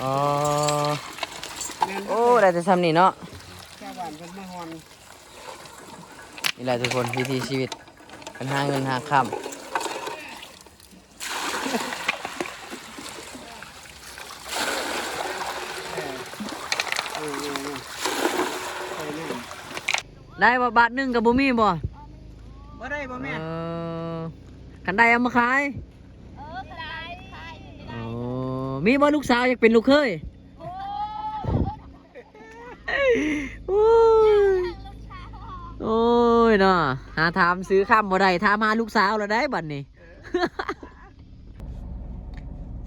อ๋อโอ้ได้แต่ซ้ำนี่เนาะชาวบ้านเป็นมาฮอน นี่แหละทุกคนวิถีชีวิตกันหาเงินหาค่ำได้บ่บาทหนึงกับบ่มีบ่บ่ได้บ่แม่คันได้เอามาขายโอ้มีบ่ลูกสาวอยากเป็นลูกเคยโอ้ยโอ้ยเนาะหาถามซื้อข้ามบ่ได้ถามหาลูกสาวแล้วได้บัดนี้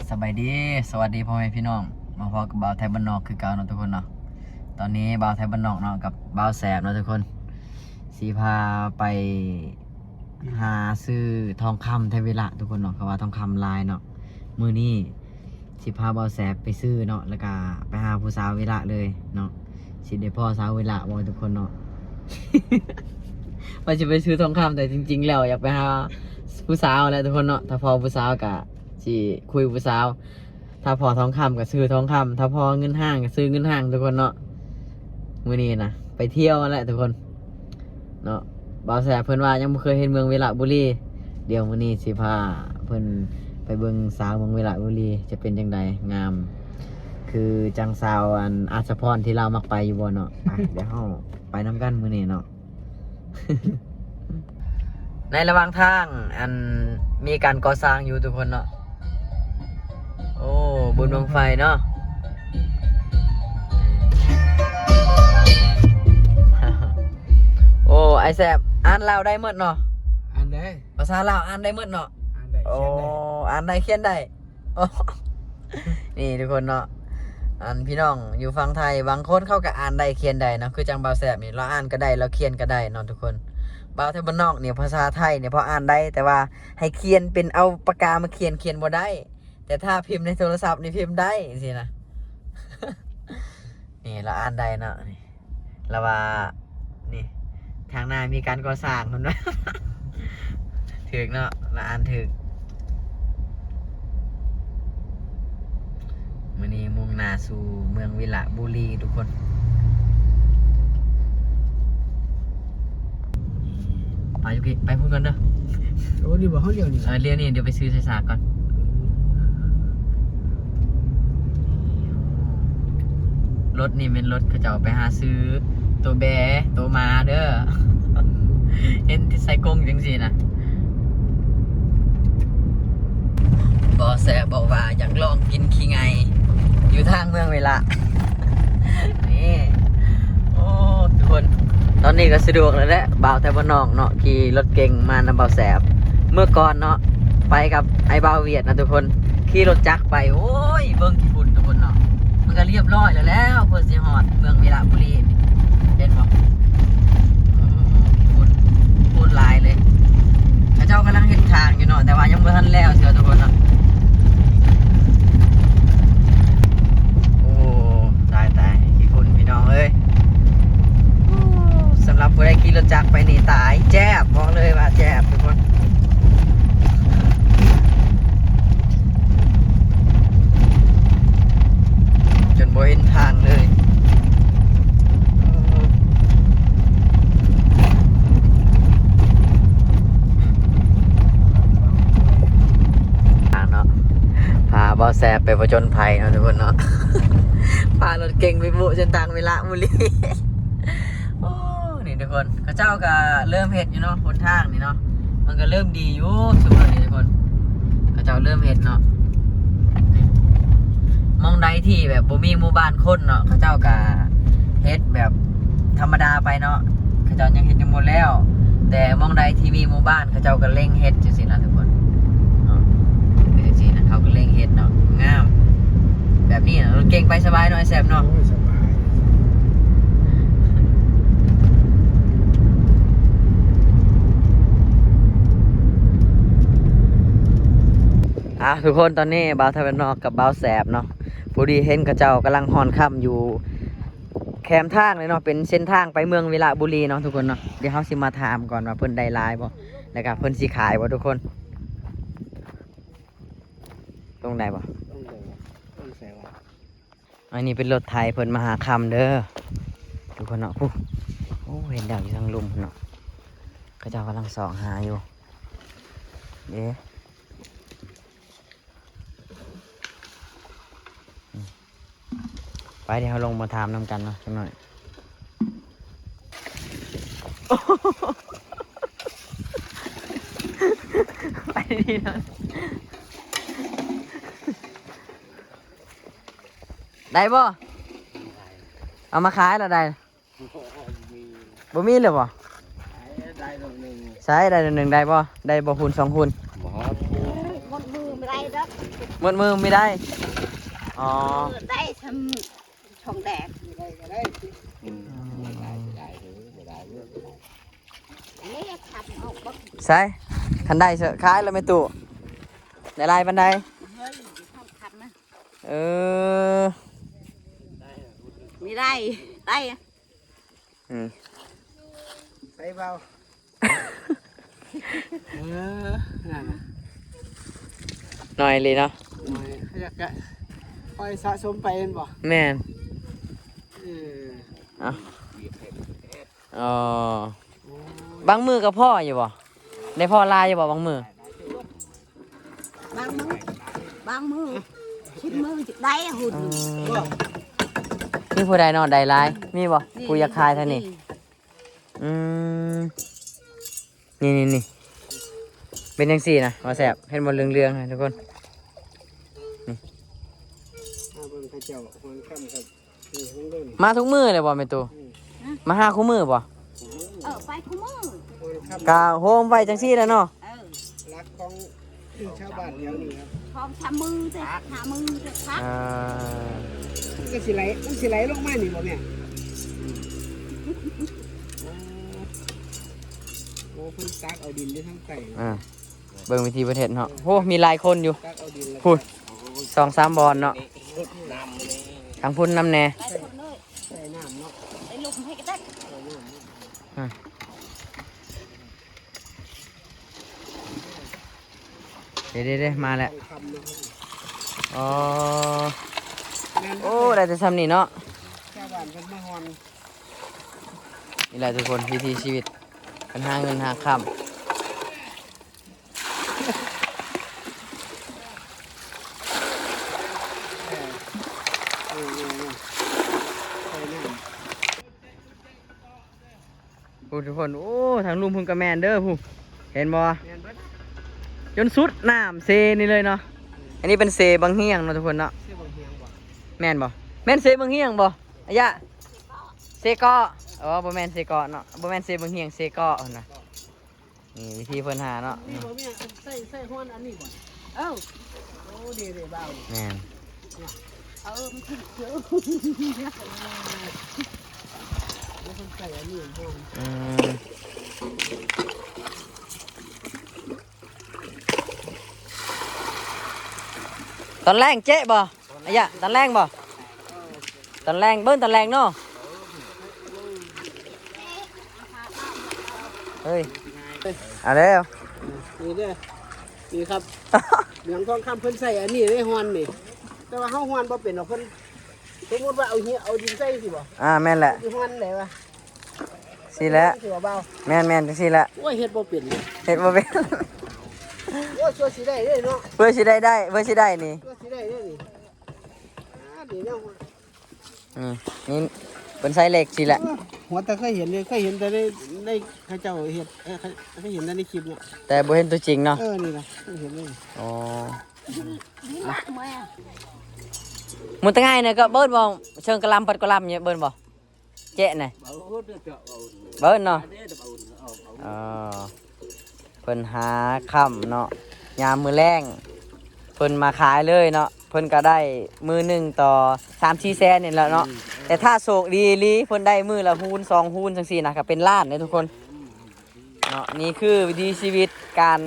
สบายดีสวัสดีพ่อแม่พี่น้องมาพบกับบ่าวไทยบ้านนอกคือเก่าเนาะทุกคนเนาะตอนนี้บ่าวไทยบ้านนอกเนาะกับบ่าวแสบเนาะทุกคนสีพาไปหาซื้อทองคำไทยเวลาทุกคนเนาะเขาว่าทองคำลายเนาะมื้อนี้สิพาบ่าวแสบไปซื้อเนาะแล้วก็ไปหาผู้สาวเวลาเลยเนาะสิได้พ่อสาวเวลาบ่ทุกคนเนาะ ว่าจะไปซื้อทองคำแต่จริงๆแล้วอยากไปหาผู้สาวแหละทุกคนเนาะถ้าพอผู้สาวกะสิคุยผู้สาวถ้าพอทองคำก็ซื้อทองคำถ้าพอเงินห้างก็ซื้อเงินห้างทุกคนเนาะมื้อนี้นะไปเที่ยวแหละทุกคนเนาะบ่าวแสบเพิ่นว่ายังบ่เคยเห็นเมืองเวลาบุรีเดี๋ยวมื้อนี้สิพาเพิ่นไปเบิ่งสาวเมืองเวลาบุรีจะเป็นจังไดงามคือจังสาวอันอาชพรที่เรามักไปอยู่บ่เนาะไปเดี๋ยวเฮาไปนํกันมื้อนี้เนาะ ในระหว่างทางอันมีการก่อสร้างอยู่ทุกคนเนาะโอ้บุญบังไฟเนาะ โอ้ไอแสบอ่านลาวได้หมดเนาะอันใดภาษาลาวอ่านได้หมดเนาะอันใดโอ้อ่านได้เขียนได้โอ้ นี่ทุกคนเนาะอันพี่น้องอยู่ฝั่งไทยบางคนเขาก็อ่านได้เขียนได้เนาะคือจังบ่าวแสบนี่เราอ่านก็ได้เราเขียนก็ได้เนาะทุกคนบ่าวไทยบ้านนอกเนี่ยภาษาไทยเนี่ยพออ่านได้แต่ว่าให้เขียนเป็นเอาปากกามาเขียนบ่ได้แต่ถ้าพิมพ์ในโทรศัพท์นี่พิมพ์ได้สินะ นี่เราอ่านได้เนาะนี่แล้วว่านี่ทางหน้ามีการก่อสร้างมันว่า ถึกเนาะเราอ่านถึกมื้อนี้มุ่งหน้าสู่เมืองวิระบุรีทุกคนไปอยู่พี่ไปพูดกันเด้อ โอ้นี่บ่เฮาเดียวนี่เรียนนี่เดี๋ยวไปซื้อใส่สากก่อนรถนี่เป็นรถเขาจะเอาไปหาซื้อตัวแบตัวมาเด้อ เห็นที่ใส่กรงจังสินะบอแสบอกว่าอยากลองกินขี้ไงอยู่ทางเมืองเวลา นี่โอ้ทุกคนตอนนี้ก็สะดวกแล้วแหละบ่าวแต่บ้านนอกเนาะขี่รถเก่งมานำบ่าวแสบเมื่อก่อนเนาะไปกับไอ้บ่าวเวียดนะทุกคนขี่รถจักรไปโอ้ยเบิ่งญี่ปุ่นทุกคนเนาะมันก็เรียบร้อยแล้วเพื่อสิฮอดเมืองเวลาบุรีนี่เห็นบ่พูดลายเลยพระเจ้ากำลังเห็นทางอยู่เนาะแต่ว่ายังไม่ทันแล้วเชียวทุกคนเนาะโอ้ตายขี้ฝุ่นพี่น้องเอ้ยสำหรับผู้ใดขี่รถจักรไปนี่ตายแจ๊บบอกเลยว่าแจ๊บทุกคนจนบ่เห็นทางเลยบ่าวแสบไปผจญภัยเนาะทุกคนเนาะ พารถเก่งไปบุจนทางเวลาบุรี โอ้นี่ทุกคนข้าเจ้าก็เริ่มเห็ดอยู่เนาะหนทางนี่เนาะมันก็เริ่มดีอยู่สมมตินี่ทุกคนข้าเจ้าเริ่มเห็ดเนาะมองใดที่แบบบ่มีหมู่บ้านคนเนาะข้าเจ้าก็เฮ็ดแบบธรรมดาไปเนาะข้าเจ้ายังเฮ็ดอยู่หมดแล้วแต่มองใดที่มีหมู่บ้านข้าเจ้าก็เร่งเฮ็ดจังซี่นะทุกคนเขาก็เล่งเห็ดเนาะงามแบบนี้นะรถเก่งไปสบายหน่อยแซมเนาะสบายทุกคนตอนนี้บ่าวไทยบ้านนอกกับบ่าวแสบเนาะพอดีเห็นกระเจ้ากำลังหอนค่ำอยู่แคมทางเลยเนาะเป็นเส้นทางไปเมืองเวลาบุรีเนาะทุกคนเนาะเดี๋ยวเขาสิมาถามก่อนว่าเพิ่นได้ลายบ่แล้วก็เพิ่นสิขายบ่ทุกคนตรงไหนบ่ต้องแซว อันนี้เป็นรถไถเพิ่นมาหาคำเด้อทุกคนเนาะปุ๊โอ้เห็นดาวอยู่ทางลุมเนาะเขาเจ้ากำลังส่องหาอยู่เด้ไปเดี๋ยวเราลงมาถามนำกันเนาะจังหน่อย ไปดีนะได้บ่เอามาขายแล้วได้บ่มีเลยบ่ ได้ดอกหนึ่ง ใช้ได้หนึ่งได้บ่ได้บ่คูณ2คูณ บ่ หมดมือไม่ได้แล้ว หมดมือไม่ได้อ๋อ ได้ทำช่องแดก ได้ก็ได้สิ อันนี้ทำเอาบัก ใช่คันได้เสอะขายแล้วไม่ตู่ได้ลายบันได เฮ้ยทำทำนะ เออ ไม่ได้ได้อะ อืม ใส่เบานั่นน่ะ หน่อยเลยเนาะ หน่อยอยากจะคอยสะสมไปเห็นบ่ แม่น เออ เอาอ๋อ บางมือกับพ่ออยู่บ่ได้พ่อลายอยู่บ่บางมือบ างมือชิดมือจะได้อะหุ่น มีผู้ใดเนอนใดลายมีบ่ผู้อยากขายเท่านี้อืมนี่เป็นจังซี่นะว่าแซ่บเห็นบ่เรืองๆนะทุกคน เอาเบิ่งเขาเจ้าคนค่ำครับนี่ของเบิ่ง มาทุกมือเลยบ่แม่ตู่มาหาคู่มือบ่ ไปคู่มือ คนค่ำ กะโฮมไว้จังซี่แหล้วเนาะ รักของชาวบ้านแถวนี้ครับ พร้อมทำมือจะหามือจะพัก อ่า มันก็สิไหลมันสิไหลลงมานี่บ่แม่โอ้เพิ่นตักเอาดินได้ทั้งไต เบิ่งวิธีประเทศเนาะโอ้มีหลายคนอยู่ ตักเอาดินแล้ว พูด 2-3บอลเนาะทางพุ่นนำแน่ ได้คนเลย ใส่น้ำเนาะ ได้ลุกให้ก็ได้ ใส่น้ำเนาะ เดี๋ยวมาแล้ว คำนะครับ อ๋อ แม่น โอ้ได้แต่ซ้ำนี่เนาะ ชาวบ้านเพิ่นมาฮอน นี่แหละทุกคนวิถีชีวิตกันหาเงินหาค่ำ เออใส่น้ำ พูดทุกคนโอ้ทางลุมพุ่งกระแมนเด้อพูเห็นบ่ แม่นเบิด จนสุดน้ำเซนี่เลยเนาะอันนี้เป็นเซบางเฮียงเนาะทุกคนเนาะ เสื้อบางเฮียงบ่ แม่นบ่แม่นเซบางเฮียงบ่อายะเซเกาะอ๋อบ่แม่นเซเกาะเนาะบ่แม่นเซบางเฮียงเซเกาะพุ่นน่ะนี่วิธีเพิ่นหาเนาะ นี่บ่แม่ใส่ฮ้อนอันนี้บ่ เออ โอ้ดีเลยเบา แม่น มันถึงเยอะ บ่คนใส่อันนี้ฮ้อน อืมตอนแรงเจ๊บ่อายะตอนแรงบ่ตอนแรงเบิ้นตอนแรงเนาะเฮ้ยเอาเร็ว นี่เด้อนี่ครับ เหลืองทองคำเพิ่นใส่อันนี้ได้ฮ้อนนี่แต่ว่าเฮาฮ้อนบ่เป็นหรอกเพิ่นสมมุติว่าเอาดินใส่สิบ่ แม่นแหละ สิฮ้อนได้วะ สิแหละ สิว่าเบา แม่นจังซี่แหละ โอ้ยเฮ็ดบ่เป็นเลย เฮ็ดบ่เป็น โอ้ยชัวร์สิได้เด้เนาะ เพื่อสิได้เพื่อสิได้นี่ ชัวร์สิได้เด้นี่ดีเนาะ นี่เป็นไซส์เล็กสิแหละ หัวแต่เคยเห็นเลยเคยเห็นแต่ในเขาเจ้าเฮ็ดเคยเห็นแต่ในคลิปเนาะ แต่บ่เห็นตัวจริงเนาะ นี่ล่ะเคยเห็นเลย อ๋อ ดีมากไหม มันตั้งง่ายเนี่ยก็เบิ้นบ่เชิงกะลำปัดกะลำเนี่ยเบิ้นบ่เจ๊น่ะเบิ้นเนาะอ๋อเพิ่นหาค่ำเนาะยามมื้อแรงเพิ่นมาขายเลยเนาะเพิ่นก็ได้มือหนึ่งต่อ3-4แสนนี่แหละเนาะแต่ถ้าโชคดีอีหลีเพิ่นได้มือละฮูน2ฮูนจังซี่นะก็เป็นล้านเลยทุกคนเนาะนี่คือวิถีชีวิตการ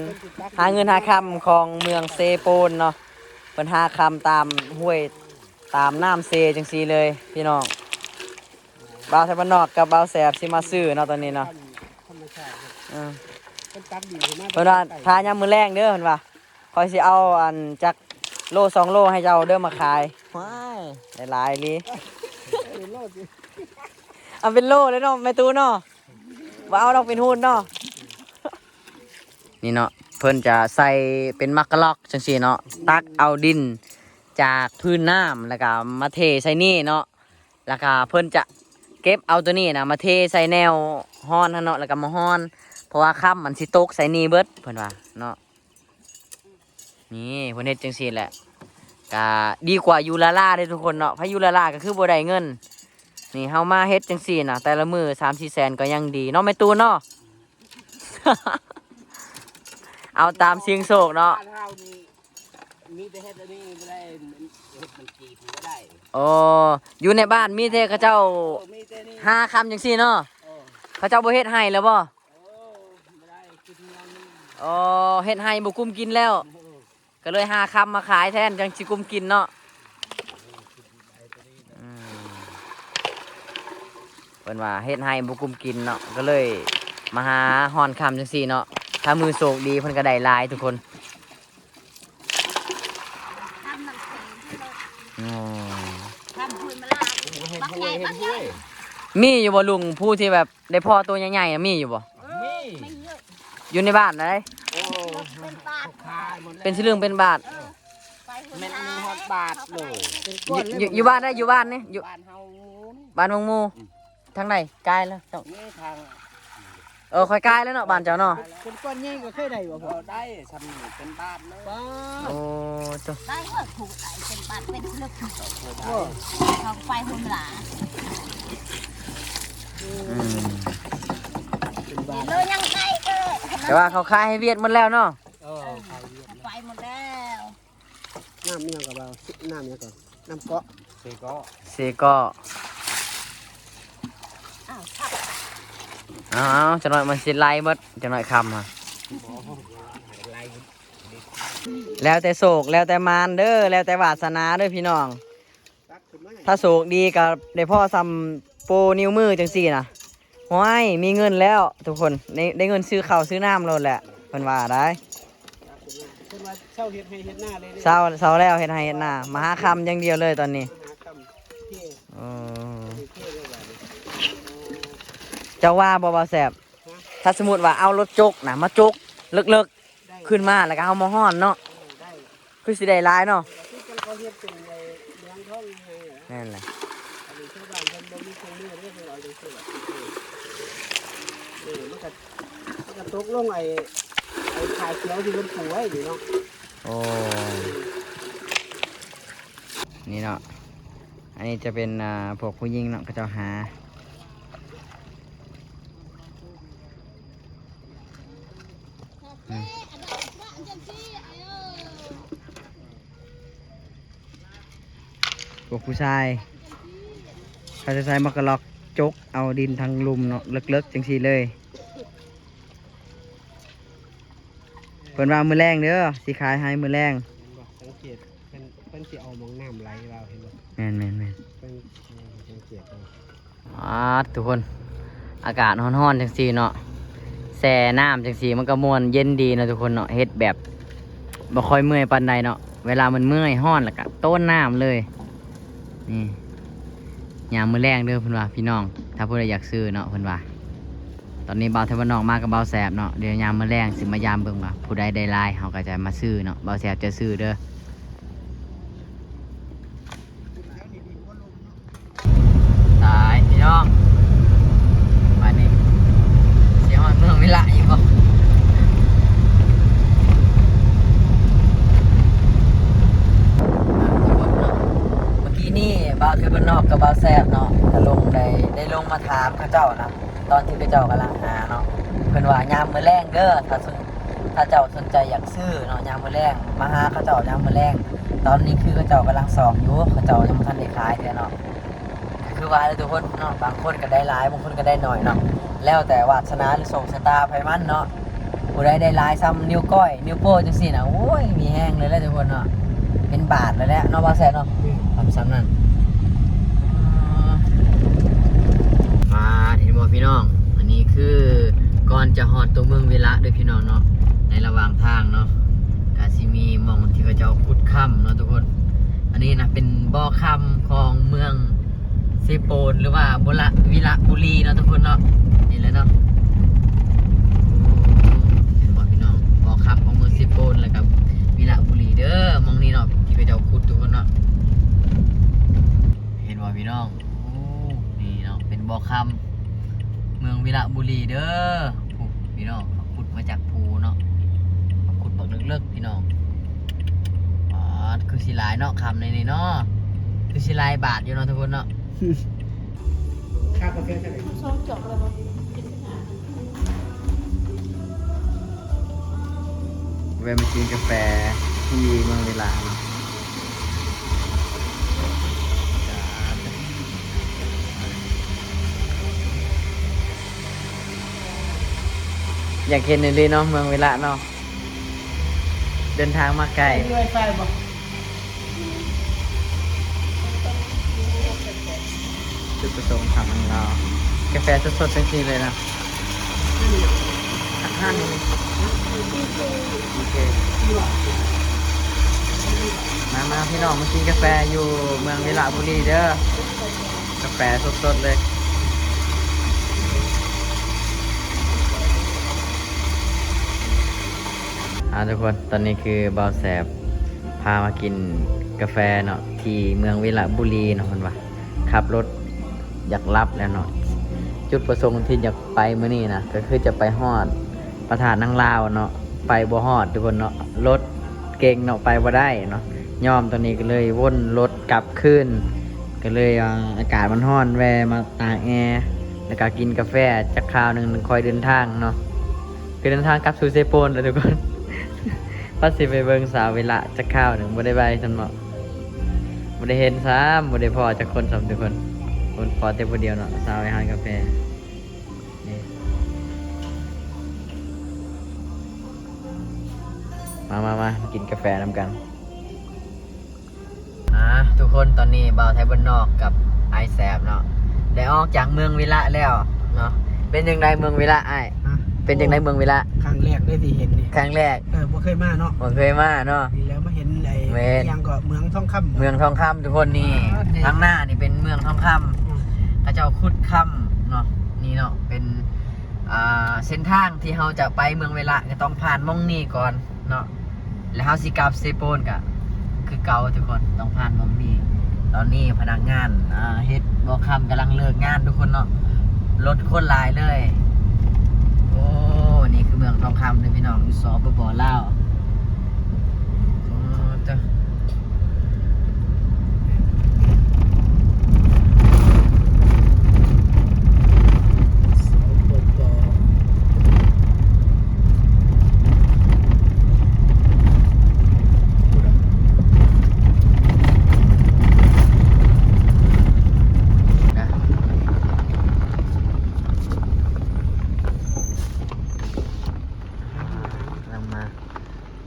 หาเงินหาค่ำของเมืองเซโปนเนาะเพิ่นหาค่ำตามห้วยตามน้ำเซจังซี่เลยพี่น้องบ่าวไทยบ้านนอกกับบ่าวแสบสิมาซื้อเนาะตอนนี้เนาะ ธรรมชาติ อือ เป็นตักดินขึ้นมา เพิ่นว่าทายามมื้อแรงเด้อเพิ่นว่าคอยสิเอาอันจัก โล2โลให้เจ้าเด้อมาขายว้ายได้หลายอีหลี เป็นโลดสิ เอาเป็นโลเลยเนาะแม่ตูเนาะว่าเอาดอกเป็นหุ่นเนาะนี่เนาะเพิ่นจะใส่เป็นมักกะลอกจังซี่เนาะตักเอาดินจากพื้นน้ำแล้วก็มาเทใส่นี่เนาะแล้วก็เพิ่นจะเก็บเอาตัวนี้นะมาเทใส่แนวฮ้อนเนาะแล้วก็มาฮ้อนเพราะว่าค่ำมันสิตกใส่นี่เบิดเพิ่นว่าเนาะนี่เพิ่นเฮ็ดจังซี่แหละก็ดีกว่ายูลาล่าเด้อทุกคนเนาะเพราะยูลาล่าก็คือบ่ได้เงินนี่เฮามาเฮ็ดจังซี่นะแต่ละมื้อ 3-4 แสนก็ยังดีเนาะแม่ตูนเนาะ เอาตามเสียงโศกเนาะ บ้านเฮานี่มีแต่เฮ็ดอันนี้บ่ได้เฮ็ดมันจีบบ่ได้ โอ้อยู่ในบ้านมีแต่เขาเจ้า มีแต่นี่ 5 คำจังซี่เนาะ โอ้ เขาเจ้าบ่เฮ็ดให้แล้วบ่ บ่ได้กินยังนี่ อ๋อเฮ็ดให้บ่กุมกินแล้ว ก็เลย5 คำมาขายแทนจังสิกุมกินเนาะอืมเพิ่นว่าเฮ็ดให้บ่กุมกินเนาะก็เลยมาหาฮอนคำจังซี่เนาะถ้ามือโศกดีเพิ่นก็ได้หลายทุกคน ทำน้ำแข็งที่เรา อ๋อ ทำคุยมาลา เฮ็ด บัก ห้ ให ว ญ่ ยเฮ็ บั ด ก ห้ ให ว ญ่ ย มีอยู่บ่ลุงผู้ที่แบบได้พ่อตัวใหญ่ๆอะมีอยู่บ่ มี ไม่เยอะ อยู่ในบ้านได้ โอ้ เป็นบาท ขายหมดแล้ว เป็นสิเรื่องเป็นบาท ไปคุย แม่น มา มี ลา ฮอดบาทเลยเป็น อ ก้อน ยู่อยู่บ้านได้อยู่บ้านนี่อยู่ บ้านเฮานี่ บ้านวงมูทางไหนกายแล้วเจ้า นี่ทาง ค่อยกายแล้วเนาะบ้านเจ้าเนาะ เป็นก้อนใหญ่ก็เคยได้บ่พอได้ซ้ำนี่เป็นบาทเลยบ้า โอ้เจ้า ได้ว่าถูกไหนเป็นบาทเป็นเลือกถูก โอ้ เขาไปคุยมาลา อืม เป็นบา เห็ ท นเลยยังไงก็ แต่ว่าเขาขายให้เวียดหมดแล้วเนาะ ขายเยอะ ไปหมดแล้ว น้ำเมียงกับเราน้ำเมียงก่อนน้ำเกาะเสกาะ เซก็ อ้าวทับ เอาจะหน่อยมันสิไล่หมดจะหน่อยคำฮะแล้วแต่โศกแล้วแต่มารเด้อแล้วแต่วาสนาเด้อพี่น้อง ตักขึ้นมา ถ้าโศกดีกับได้พ่อซ้ำโปรนิ้วมือจังสี่นะห้อยมีเงินแล้วทุกคนได้เงินซื้อข้าวซื้อน้ำเราแหละเพิ่นว่าได้ เพิ่นว่าเช่าเฮ็ดให้เฮ็ดหน้าเลย เศร้าแล้วเฮ็ดให้เฮ็ดหน้ามาหาคำอย่างเดียวเลยตอนนี้ หาคำที่ เออ ที่เรียกว่า เจ้าว่าบ่แสบถ้าสมมุติว่าเอารถจกนะมาจกเลิก ได้ ๆขึ้นมาแล้วก็เอามาฮ้อนเนาะ ได้ คือสิได้หลายเนาะ ที่เพิ่นเขาเฮ็ดเป็นไอ้เลี้ยงท้องยังไงอะ นั่นแหละ อันนี้ชาวบ้านเพิ่นบ่มีเครื่องมือเด้อเพิ่นเอาจังซี่แหละนี่มันก็ตกลงไอ้ขาเขียวที่เพิ่นปลูกไว้นี่เนาะ โอ้นี่เนาะอันนี้จะเป็นพวกผู้หญิงเนาะก็จะหาพวกผู้ชายเขาจะใช้มักกะล็อกจกเอาดินทางลุมเนาะเลิกๆจังสีเลยเพิ่นว่ามือแรงเด้อสิขายให้มือแรง สังเกตเพิ่นสิเอามองน้ำไหลเราเห็นบ่ แม่น เพิ่นสังเกตเอา ทุกคนอากาศร้อนๆจังสีเนาะแช่น้ำจังสีมันก็ม่วนเย็นดีเนาะทุกคนเนาะเฮ็ดแบบบ่ค่อยเมื่อยปานใดเนาะเวลามันเมื่อยร้อนแล้วก็ต้นน้ำเลยนี่ยามมื้อแรงเด้อเพิ่นว่าพี่น้องถ้าผู้ใดอยากซื้อเนาะเพิ่นว่าตอนนี้บ่าวเทวานอกมากับบ่าวแสบเนาะเดี๋ยวยามมื้อแรงสิมายามเบิ่งว่าผู้ใดได้หลายเฮาก็จะมาซื้อเนาะบ่าวแสบจะซื้อเด้อตายพี่น้องบ้านนี้เสียงมันเมืองวิไลอยู่บ่เมื่อกี้นี่บ่าวเทวานอกกับบ่าวแสบเนาะก็ลงได้ลงมาถามเขาเจ้านะตอนที่เขาเจ้ากำลังหาเนาะเพิ่นว่ายามมื้อแรงเด้อถ้าเจ้าสนใจอยากซื้อเนาะยามมื้อแรงมาหาเขาเจ้ายามมื้อแรงตอนนี้คือเขาเจ้ากำลังสอบอยู่เขาเจ้ายังบ่ทันได้ขายเด้อเนาะคือว่าทุกคนเนาะบางคนก็ได้หลายบางคนก็ได้น้อยเนาะแล้วแต่วาสนาหรือโชคชะตาไผมันเนาะผู้ใดได้หลายซ้ำนิ้วก้อยนิ้วโป้จังซี่น่ะโอ้ยมีแห้งเลยแหละทุกคนเนาะเป็นบาทเลยแหละเนาะบ่าวแซ่บเนาะทำซ้ำนั่นมาเห็นบ่พี่น้องอันนี้คือก่อนจะฮอดตัวเมืองเวละเด้อพี่น้องเนาะในระหว่างทางเนาะก็ ก็สิมีหม่องที่เขาเจ้าขุดค่ำเนาะทุกคน อันนี้นะเป็นบ่อค่ำของเมืองเซโปนหรือว่าวิระบุรีเนาะทุกคนเนาะนี่เลยเนาะเห็นบ่พี่น้องบ่อค่ำของเมืองเซโปนแล้วกับวิระบุรีเด้อหมองนี้เนาะที่เขาเจ้าขุดทุกคนเนาะเห็นบ่พี่น้องโอ้นี่เนาะเป็นบ่อค่ำเมืองวิระบุรีเด้อพี่น้องเขาขุดมาจากภูเนาะเขาขุดบักเลิกๆพี่น้องคือสิหลายเนาะคำในนี้เนาะคือสิหลายบาทอยู่เนาะทุกคนเนาะ ค่ากาแฟเท่าไหร่ ช่องจบเลยมั้ง แวะมากินกาแฟที่เมืองเวลาเนาะอยากเห็นเลยเนาะเมืองเวลาเนาะเดินทางมาไกล มีไวไฟบ่ จุดประสงค์ของเรากาแฟสดๆเป็นทีเลยนะห้านี่โอเคมาพี่น้องมากินกาแฟอยู่เมืองวิระบุรีเด้อกาแฟสดๆเลยทุกคนตอนนี้คือบ่าวแสบพามากินกาแฟเนาะที่เมืองวิระบุรีเนาะคนว่าขับรถอยากรับแล้วเนาะจุดประสงค์ที่อยากไปมื้อนี้นะก็คือจะไปฮอดประธานนั่งลาวเนาะไปบ่ฮอดทุกคนเนาะรถเก่งเนาะไปบ่ได้เนาะยอมตอนนี้ก็เลยวนรถกลับคืนก็เลยอากาศมันร้อนแวะมาตากแอร์แล้วก็กินกาแฟจักคราวหนึงคอยเดินทางเนาะคือเดินทางกลับสู่เซโปนแล้วทุกคนว่าสิไปเบิ่งสาวเวลาจักคราวหนึงบ่ได้ไปซั่นเนาะบ่ได้เห็นซ้ำบ่ได้พอจักคนซ้ำทุกคนพอแต่ผู้เดียวเนาะสาวไปหากาแฟนี่มากินกาแฟนำกันทุกคนตอนนี้บ่าวไทยบ้านนอกกับไอแสบเนาะได้ออกจากเมืองวิระแล้วเนาะเป็นจังไดเมืองวิระอ้ายเป็นจังไดเมืองวิระ ครั้งแรกได้ที่เห็นนี่ ครั้งแรก บ่เคยมาเนาะ ผมเคยมาเนาะ นี่แล้วมาเห็นไอ้ แม่น ยังก็เมืองทองคำ เมืองทองคำทุกคนนี่ข้างหน้านี่เป็นเมืองทองคำเขาเจ้าขุดคำเนาะนี่เนาะเป็นเส้นทางที่เราจะไปเมืองเวลาก็ต้องผ่านม่องนี่ก่อนเนาะแล้วเราสิกลับเซโปนก็คือเก่าทุกคนต้องผ่านม่องนี่ตอนนี้พนักงานเฮ็ดบ่คำกำลังเลิกงานทุกคนเนาะรถคนหลายเลยโอ้นี่คือเมืองทองคำเลยพี่น้องอยู่สปปลาวโอ้จ้ะ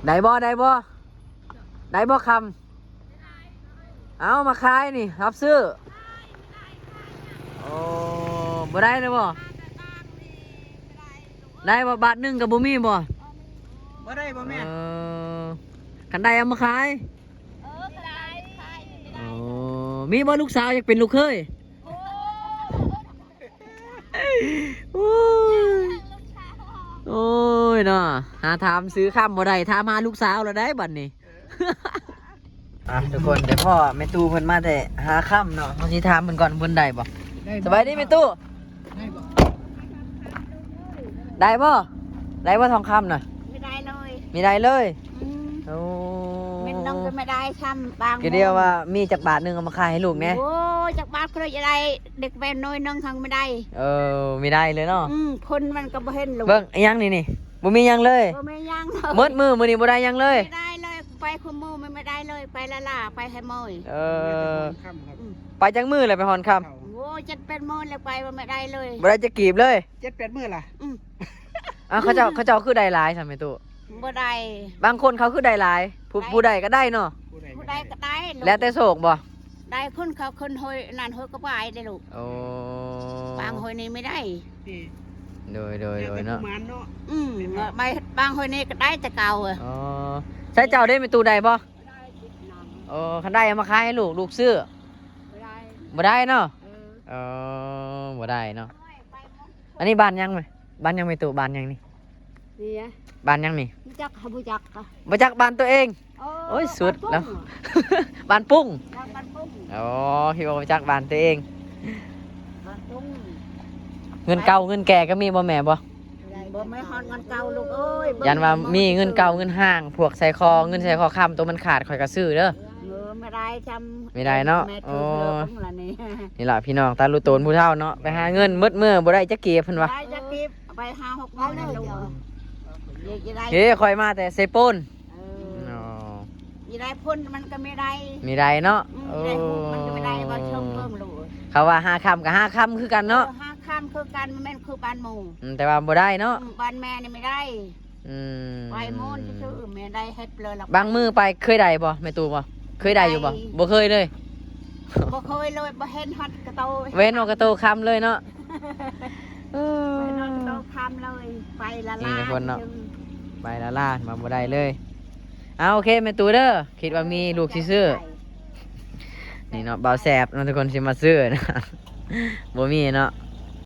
ได้บ่คำเอามาขายนี่รับซื้อโอ้บ่ได้เลยบ่ได้บ่บาทหนึงกับบ่มีบ่ บ่ได้บ่แม่ คันได้เอามาขาย ก็ได้ขายไม่ได้ โอ้มีบ่ลูกสาวอยากเป็นลูกเคยโอ้ยโอ้ยเนาะหาถามซื้อคำบ่ได้ถามหาลูกสาวแล้วได้บัดนี้ ทุกคนเดี๋ยวพ่อแม่ตู้เพิ่นมาแต่หาค่ำเนาะเขาสิถามเพิ่นก่อนเพิ่นได้บ่สบายดีแม่ตู้ ได้บ่ ได้บ่ทองคำน่ะ ไม่ได้เลย มีได้เลย อืม โอ้ มันต้องก็ไม่ได้ช้ำบาง ก็เดียวว่ามีจักบาทหนึงเอามาขายให้ลูกแน่ โอ้จากบ้านเขาจะได้เด็กแวนน้อยนึงทางไม่ได้ มีได้เลยเนาะ คนมันก็บ่เห็นลูก เบิ่งอีหยังนี่บ่มีหยังเลย บ่ไม่ยังเลย หมดมื้อนี้บ่ได้หยังเลย ไม่ได้เลยไปขโมยมันไม่ได้เลยไปละล่าไปให้โมย ค่ำครับ ไปจังมื้อเลยไปฮอนค่ำ โอ้จะเป็นโมยเลยไปมันไม่ได้เลย บ่ได้จะกีบเลย 7-8 มื้อล่ะ อืม เขาเจ้าคือได้หลายซั่นแม่ตู้ บ่ได้ บางคนเขาคือได้หลายผู้ใดก็ได้เนาะ ผู้ใดก็ได้ลูก แล้วแต่โศกบ่ ได้คนเขาคนหอยนั่นหอยก็ไปได้ลูก โอ้ บางหอยนี่ไม่ได้ นี่ โดยเนาะ มันเนาะ ไม่บางหอยนี่ก็ได้แต่เก่าอ่ะ อ๋อ ใช้เจ้าได้เป็นตูใดบ่โอ้คันได้เอามาขายให้ลูกซื้อบ่ได้เนาะบ่ได้เนาะอันนี้บ้านยังไหมบ้านยังไม่ตูบ้านยังนี่ นี่อะ บ้านยังนี่ บุจักเขาบุจักอะ บ่จักบ้านตัวเองโอ้ยสุดแล้ว บ้านปุ้ง บ้านปุ้ง อ๋อพี่บอกบ่จักบ้านตัวเอง บ้านปุ้ง เงินเก่าเงินแก่ก็มีบ่แม่บ่ บ่ไม่ฮอนเงินเก่าลูกเอ้ย ยันว่ามีเงินเก่าเงินห้างพวกใส่คอเงินใส่คอค้ำตัวมันขาดข่อยก็ซื้อเด้อ ไม่ได้จำ ไม่ได้เนาะ แม่ โอ้ ถือเรื่องละนี่ นี่ล่ะพี่น้องตาลูโตนผู้เฒ่าเนาะไปหาเงินมืดมื้อบ่ได้จักเกียเพิ่นว่า ได้จะเก็บไป5-6วันนั่นลูกยี่ได้ เฮ้ข่อยมาแต่เซโปน อ๋อ ยี่ได้พ่นมันก็ไม่ได้ มีได้เนาะ ยี่ได้หุบมันก็ไม่ได้บ่เชิงเพิ่มลูก เขาว่า5ค่ำกับ5ค่ำคือกันเนาะ 5ค่ำคือกันมันแม่นคือบ้านหมู่ แต่ว่าบ่ได้เนาะ บ้านแม่นี่ไม่ได้ อืม ไปโม่นซื่อๆไม่ได้เฮ็ดเลยหรอก บางมื้อไปเคยได้บ่แม่ตู่บ่เคยได้อยู่บ่บ่เคยเลย บ่เคยเลยบ่เห็นฮอดกระโต เว้นเอากระโตค่ำเลยเนาะ ไปนอนกระโตคำเลยไปละ นี่ ลา นะคนเนาะ ไปละล่าดมาบ่ได้เลยเอาโอเคแม่ตู่เด้อคิดว่ามีลูกสิซื้อนี่เนาะเบาแสบเนาะทุกคนสิมาซื้อนะ บ่มีเนาะ